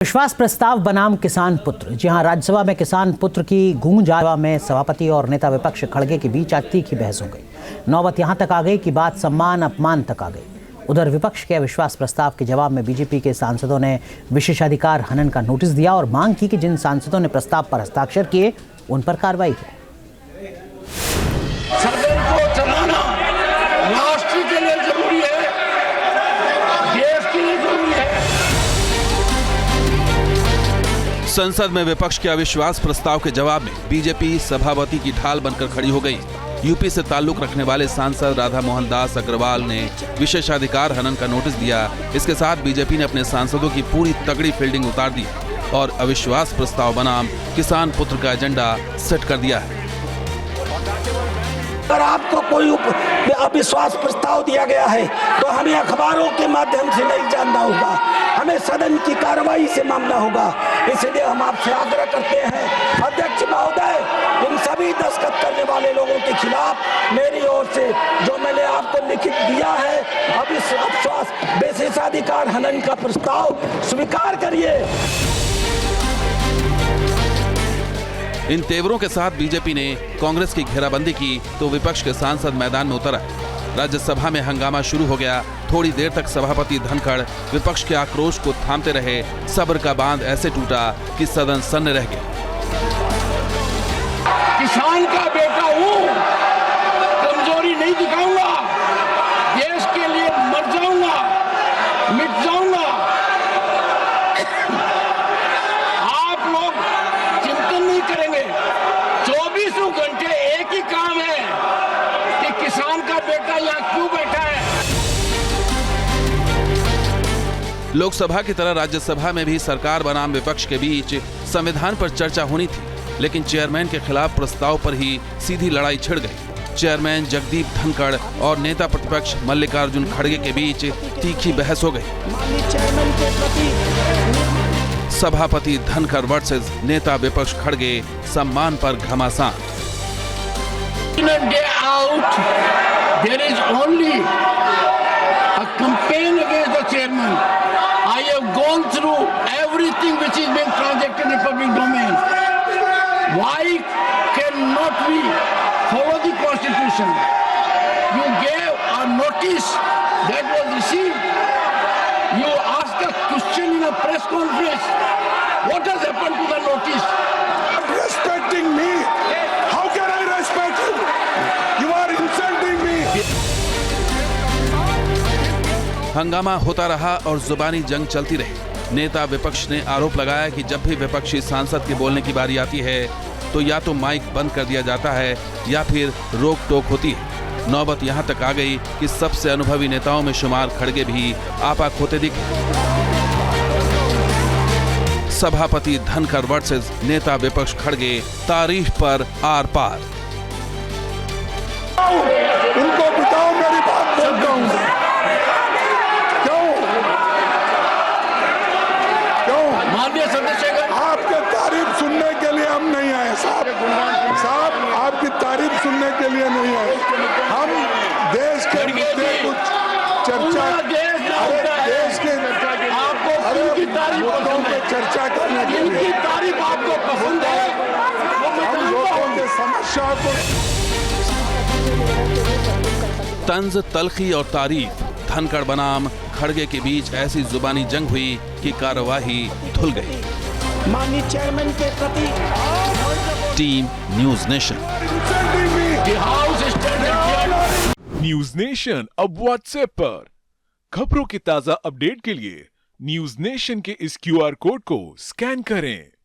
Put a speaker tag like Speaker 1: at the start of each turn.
Speaker 1: विश्वास प्रस्ताव बनाम किसान पुत्र। जी हां, राज्यसभा में किसान पुत्र की गूंज आवा में सभापति और नेता विपक्ष खड़गे के बीच आज तीखी बहस हो गई। नौबत यहां तक आ गई कि बात सम्मान अपमान तक आ गई। उधर विपक्ष के अविश्वास प्रस्ताव के जवाब में बीजेपी के सांसदों ने विशेषाधिकार हनन का नोटिस दिया और मांग की कि जिन सांसदों ने प्रस्ताव पर हस्ताक्षर किए उन पर कार्रवाई हो।
Speaker 2: सदन को चलाना राष्ट्र के लिए जरूरी है, देश के लिए जरूरी है।
Speaker 3: संसद में विपक्ष के अविश्वास प्रस्ताव के जवाब में बीजेपी सभापति की ढाल बनकर खड़ी हो गई। यूपी से ताल्लुक रखने वाले सांसद राधा मोहन दास अग्रवाल ने विशेषाधिकार हनन का नोटिस दिया। इसके साथ बीजेपी ने अपने सांसदों की पूरी तगड़ी फील्डिंग उतार दी और अविश्वास प्रस्ताव बनाम किसान पुत्र का एजेंडा सेट कर दिया है।
Speaker 2: अगर आपको कोई अविश्वास प्रस्ताव दिया गया है तो हमें अखबारों के माध्यम से नहीं जानना होगा, हमें सदन की कार्रवाई से मानना होगा। इसलिए हम आपसे आग्रह करते हैं, अध्यक्ष महोदय, इन सभी दस्तखत करने वाले लोगों के खिलाफ मेरी ओर से जो मैंने आपको लिखित दिया है अविश्वास विशेषाधिकार हनन का प्रस्ताव स्वीकार करिए।
Speaker 3: इन तेवरों के साथ बीजेपी ने कांग्रेस की घेराबंदी की तो विपक्ष के सांसद मैदान में उतर आए। राज्यसभा में हंगामा शुरू हो गया। थोड़ी देर तक सभापति धनखड़ विपक्ष के आक्रोश को थामते रहे। सब्र का बांध ऐसे टूटा कि सदन सन्न रह गया।
Speaker 2: किसान का बेटा हूँ, कमजोरी नहीं दिखाऊंगा, देश के लिए मर जाऊंगा, मिट जाऊंगा। आप लोग चिंतन नहीं करेंगे। 24 घंटे एक ही काम है कि किसान का बेटा यहाँ क्यों बैठा है।
Speaker 3: लोकसभा की तरह राज्यसभा में भी सरकार बनाम विपक्ष के बीच संविधान पर चर्चा होनी थी, लेकिन चेयरमैन के खिलाफ प्रस्ताव पर ही सीधी लड़ाई छिड़ गई। चेयरमैन जगदीप धनखड़ और नेता प्रतिपक्ष मल्लिकार्जुन खड़गे के बीच तीखी बहस हो गई। सभापति धनखड़ वर्सेस नेता विपक्ष खड़गे, सम्मान पर घमासान।
Speaker 2: In a day out, there is only a campaign against the chairman. I have gone through everything which is being transacted in the public domain. Why cannot we follow the constitution? You gave a notice that was received. You asked a question in a press conference. What has happened to the notice? Respecting me? How can I respect you? You are insulting me.
Speaker 3: हंगामा होता रहा और जुबानी जंग चलती रही। नेता विपक्ष ने आरोप लगाया कि जब भी विपक्षी सांसद के बोलने की बारी आती है तो या तो माइक बंद कर दिया जाता है या फिर रोक टोक होती है। नौबत यहां तक आ गई कि सबसे अनुभवी नेताओं में शुमार खड़गे भी आपा खोते दिखे। सभापति धनखड़ वर्सेस नेता विपक्ष खड़गे, तारीफ पर आर पार।
Speaker 2: उनको बताओ मेरी बात बोलता हूँ। क्यों माननीय सदस्य, आपके तारीफ सुनने के लिए हम नहीं आए साहब, आपकी तारीफ सुनने के लिए नहीं आए। हम देश के मुद्दे कुछ चर्चा, देश के मुद्दों पे चर्चा करने के लिए तारीफ आपको पसंद है। हम लोगों के समस्या को
Speaker 3: तंज, तलखी और तारीफ, धनखड़ बनाम खड़गे के बीच ऐसी जुबानी जंग हुई कि कार्यवाही धुल गई।
Speaker 2: माननीय चेयरमैन के प्रति
Speaker 3: team news nation.
Speaker 4: News nation अब व्हाट्सएप पर खबरों की ताजा अपडेट के लिए न्यूज नेशन के इस QR कोड को स्कैन करें।